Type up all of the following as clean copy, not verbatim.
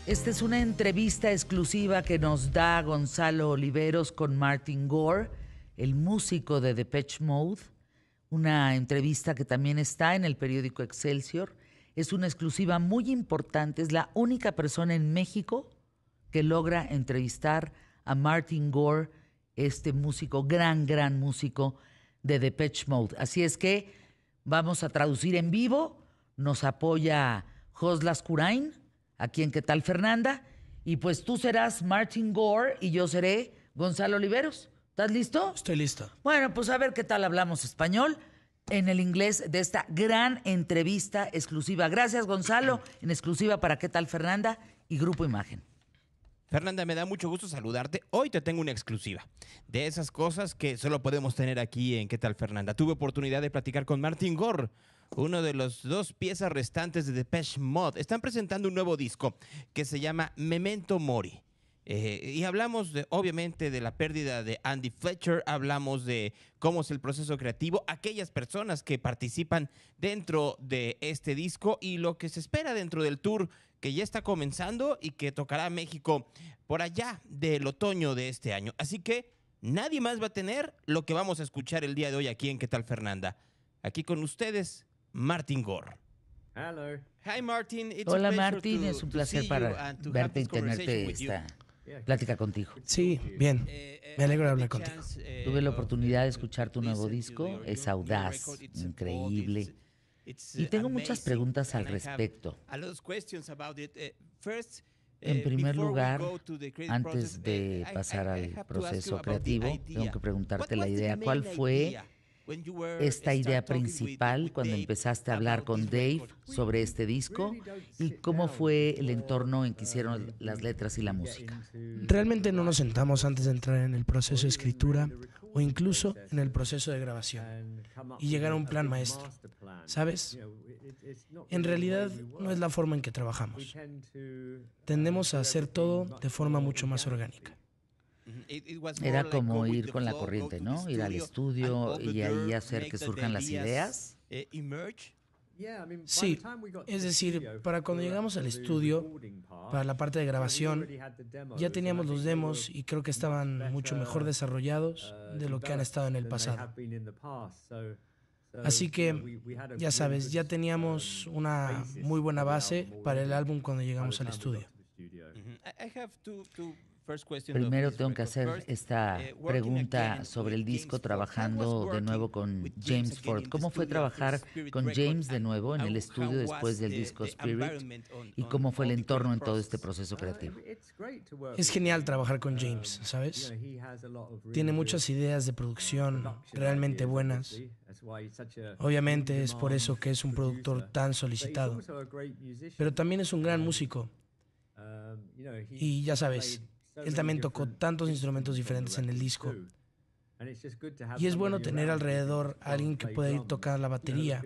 Esta es una entrevista exclusiva que nos da Gonzalo Oliveros con Martin Gore, el músico de Depeche Mode. Una entrevista que también está en el periódico Excelsior. Es una exclusiva muy importante. Es la única persona en México que logra entrevistar a Martin Gore, este músico, gran músico de Depeche Mode. Así es que vamos a traducir en vivo. Nos apoya Jos Lascurain, aquí en ¿Qué tal, Fernanda? Y pues tú serás Martin Gore y yo seré Gonzalo Oliveros. ¿Estás listo? Estoy listo. Bueno, pues a ver qué tal hablamos español en el inglés de esta gran entrevista exclusiva. Gracias, Gonzalo, en exclusiva para ¿Qué tal, Fernanda? Y Grupo Imagen. Fernanda, me da mucho gusto saludarte. Hoy te tengo una exclusiva de esas cosas que solo podemos tener aquí en ¿Qué tal, Fernanda? Tuve oportunidad de platicar con Martin Gore, uno de los dos piezas restantes de Depeche Mode. Están presentando un nuevo disco que se llama Memento Mori. Y hablamos, obviamente, de la pérdida de Andy Fletcher, hablamos de cómo es el proceso creativo, aquellas personas que participan dentro de este disco y lo que se espera dentro del tour que ya está comenzando y que tocará México por allá del otoño de este año. Así que nadie más va a tener lo que vamos a escuchar el día de hoy aquí en ¿Qué tal, Fernanda? Aquí con ustedes, Martin Gore. Hello. Hi, Martin. Hola, Martin. Es un placer para verte y tenerte esta plática contigo. Sí, bien. Me alegro de hablar contigo. Tuve la oportunidad de escuchar tu nuevo disco. Es audaz, increíble. Y tengo muchas preguntas al respecto. En primer lugar, antes de pasar al proceso creativo, tengo que preguntarte la idea. ¿Cuál fue esta idea principal cuando empezaste a hablar con Dave sobre este disco? ¿Y cómo fue el entorno en que hicieron las letras y la música? Realmente no nos sentamos antes de entrar en el proceso de escritura o incluso en el proceso de grabación y llegar a un plan maestro. ¿Sabes? En realidad no es la forma en que trabajamos. Tendemos a hacer todo de forma mucho más orgánica. Era como ir con la corriente, ¿no? Ir al estudio y ahí hacer que surjan las ideas. Sí, es decir, para cuando llegamos al estudio, para la parte de grabación, ya teníamos los demos y creo que estaban mucho mejor desarrollados de lo que han estado en el pasado. Así que, ya sabes, ya teníamos una muy buena base para el álbum cuando llegamos al estudio. Primero tengo que hacer esta pregunta sobre el disco trabajando de nuevo con James Ford. ¿Cómo fue trabajar con James de nuevo en el estudio después del disco Spirit? ¿Y cómo fue el entorno en todo este proceso creativo? Es genial trabajar con James, ¿sabes? Tiene muchas ideas de producción realmente buenas. Obviamente es por eso que es un productor tan solicitado. Pero también es un gran músico. Y ya sabes, él también tocó tantos instrumentos diferentes en el disco. Y es bueno tener alrededor a alguien que pueda ir tocar la batería.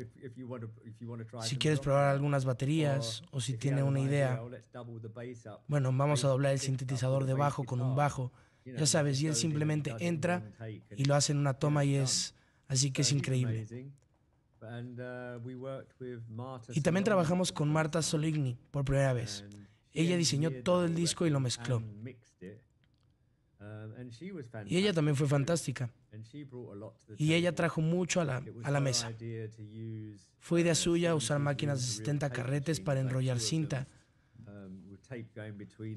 Si quieres probar algunas baterías o si tiene una idea, bueno, vamos a doblar el sintetizador de bajo con un bajo. Ya sabes, y él simplemente entra y lo hace en una toma y es... Así que es increíble. Y también trabajamos con Marta Soligny por primera vez. Ella diseñó todo el disco y lo mezcló. Y ella también fue fantástica. Y ella trajo mucho a la mesa. Fue idea suya usar máquinas de 70 carretes para enrollar cinta,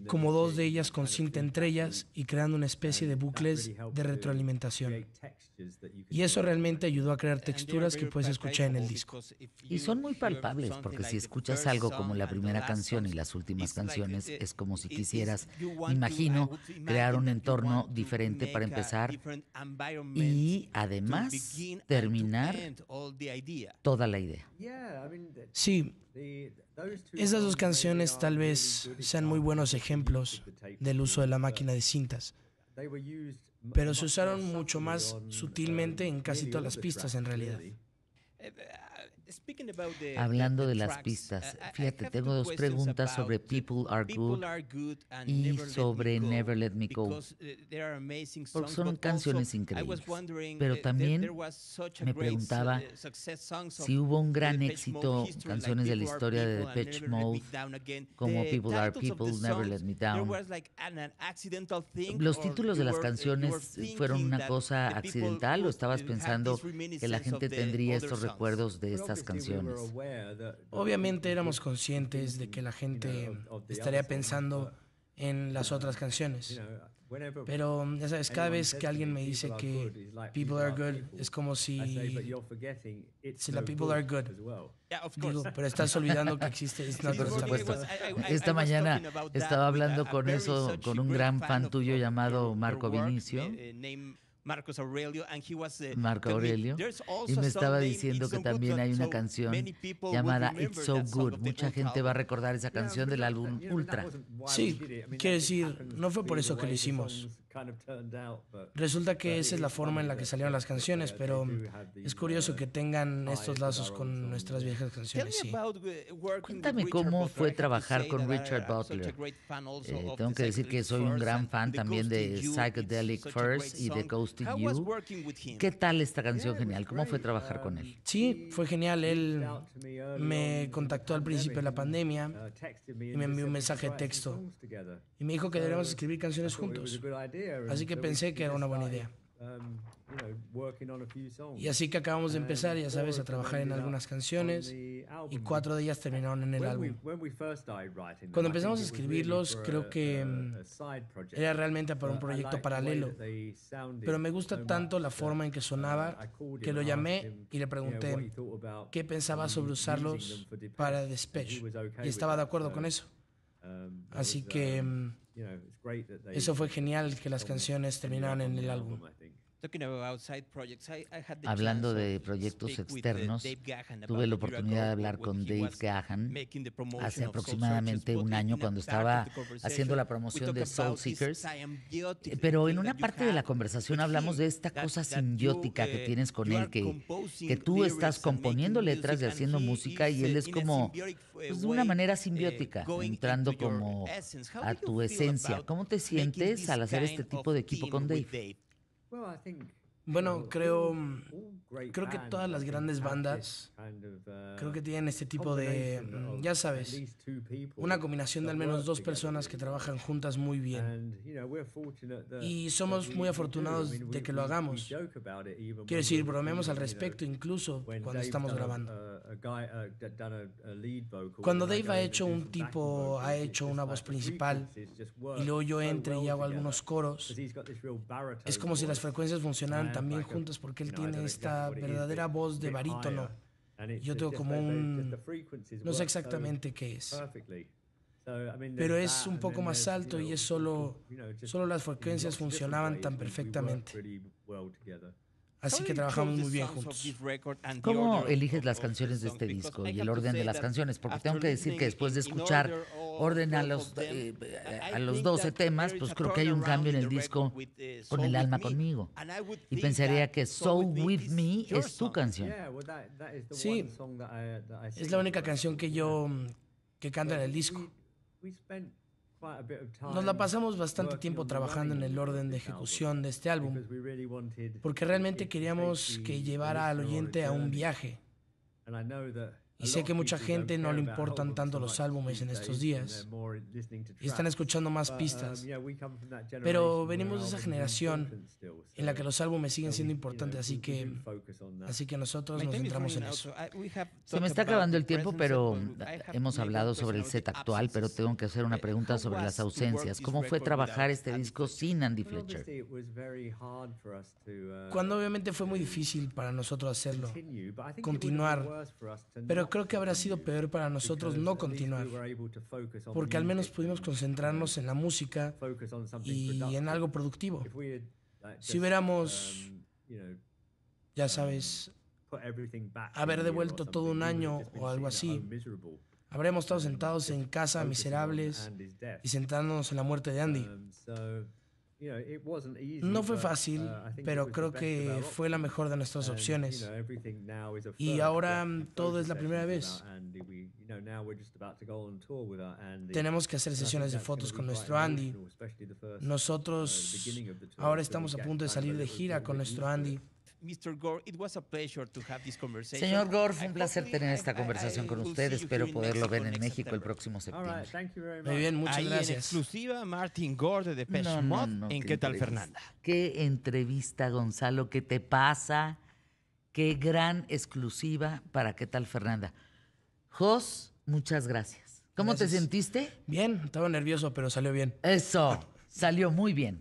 como dos de ellas con cinta entre ellas y creando una especie de bucles de retroalimentación. Y eso realmente ayudó a crear texturas que puedes escuchar en el disco. Y son muy palpables, porque si escuchas algo como la primera canción y las últimas canciones, es como si quisieras, me imagino, crear un entorno diferente para empezar y además terminar toda la idea. Sí, esas dos canciones tal vez sean muy buenos ejemplos del uso de la máquina de cintas, pero se usaron mucho más sutilmente en casi todas las pistas en realidad. Hablando de las pistas, fíjate, tengo dos preguntas sobre People Are Good y sobre Never Let Me Go, porque son canciones increíbles. Pero también me preguntaba si hubo un gran éxito, canciones de la historia de Depeche Mode, como People Are People, Never Let Me Down. ¿Los títulos de las canciones fueron una cosa accidental o estabas pensando que la gente tendría estos recuerdos de estas canciones? Obviamente éramos conscientes de que la gente estaría pensando en las otras canciones. Pero, ya sabes, cada vez que alguien me dice que People Are Good, es como si la People Are Good. Digo, pero estás olvidando que existe It's Not Por Good supuesto. también. Esta mañana estaba hablando con un gran fan tuyo llamado Marco Vinicio. Marco Aurelio, y me estaba diciendo que también hay una canción llamada It's So Good. Mucha gente va a recordar esa canción del álbum Ultra. Sí, quiero decir, no fue por eso que lo hicimos. Resulta que esa es la forma en la que salieron las canciones, pero es curioso que tengan estos lazos con nuestras viejas canciones, sí. Cuéntame cómo fue trabajar con Richard Butler. Tengo que decir que soy un gran fan también de Psychedelic Furs y de Ghost in You. ¿Qué tal esta canción genial? ¿Cómo fue trabajar con él? Sí, fue genial. Él me contactó al principio de la pandemia y me envió un mensaje de texto y me dijo que deberíamos escribir canciones juntos. Así que pensé que era una buena idea. Y así que acabamos de empezar, ya sabes, a trabajar en algunas canciones y 4 de ellas terminaron en el álbum. Cuando empezamos a escribirlos, creo que era realmente para un proyecto paralelo, pero me gusta tanto la forma en que sonaba que lo llamé y le pregunté qué pensaba sobre usarlos para Depeche y estaba de acuerdo con eso. Así que eso fue genial que las canciones terminaran en el álbum. Hablando de proyectos externos, tuve la oportunidad de hablar con Dave Gahan hace aproximadamente un año cuando estaba haciendo la promoción de Soul Seekers. Pero en una parte de la conversación hablamos de esta cosa simbiótica que tienes con él, que tú estás componiendo letras y haciendo música y él es como, pues, de una manera simbiótica, entrando como a tu esencia. ¿Cómo te sientes al hacer este tipo de equipo con Dave? Bueno, creo que todas las grandes bandas creo que tienen este tipo de, ya sabes, una combinación de al menos 2 personas que trabajan juntas muy bien. Y somos muy afortunados de que lo hagamos. Quiero decir, bromeamos al respecto incluso cuando estamos grabando. Cuando Dave ha hecho una voz principal y luego yo entro y hago algunos coros, es como si las frecuencias funcionaran también juntas porque él tiene esta verdadera voz de barítono. Yo tengo como no sé exactamente qué es, pero es un poco más alto y es solo las frecuencias funcionaban tan perfectamente. Así que trabajamos muy bien juntos. ¿Cómo eliges las canciones de este disco y el orden de las canciones? Porque tengo que decir que después de escuchar orden a los 12 temas, pues creo que hay un cambio en el disco con El alma conmigo. Y pensaría que Soul With Me es tu canción. Sí, es la única canción que canta en el disco. Nos la pasamos bastante tiempo trabajando en el orden de ejecución de este álbum, porque realmente queríamos que llevara al oyente a un viaje. Y sé que mucha gente no le importan tanto los álbumes en estos días y están escuchando más pistas. Pero venimos de esa generación en la que los álbumes siguen siendo importantes, así que nosotros nos centramos en eso. Se me está acabando el tiempo, pero hemos hablado sobre el set actual, pero tengo que hacer una pregunta sobre las ausencias. ¿Cómo fue trabajar este disco sin Andy Fletcher? Cuando obviamente fue muy difícil para nosotros hacerlo, continuar, pero creo que habrá sido peor para nosotros no continuar, porque al menos pudimos concentrarnos en la música y en algo productivo. Si hubiéramos, ya sabes, haber devuelto todo un año o algo así, habríamos estado sentados en casa miserables y sentándonos en la muerte de Andy. No fue fácil, pero creo que fue la mejor de nuestras opciones. Y ahora todo es la primera vez. Tenemos que hacer sesiones de fotos con nuestro Andy. Nosotros ahora estamos a punto de salir de gira con nuestro Andy. Señor Gore, fue un placer tener esta conversación con usted. Espero poderlo ver en México el próximo septiembre. Muy bien, muchas Ahí gracias. en exclusiva, Martin Gore de Depeche Mode. ¿En qué tal, Fernanda? Qué entrevista, Gonzalo, ¿qué te pasa? Qué gran exclusiva para ¿Qué tal, Fernanda? Jos, muchas gracias. ¿Cómo te sentiste? Bien, estaba nervioso, pero salió bien. Eso, salió muy bien.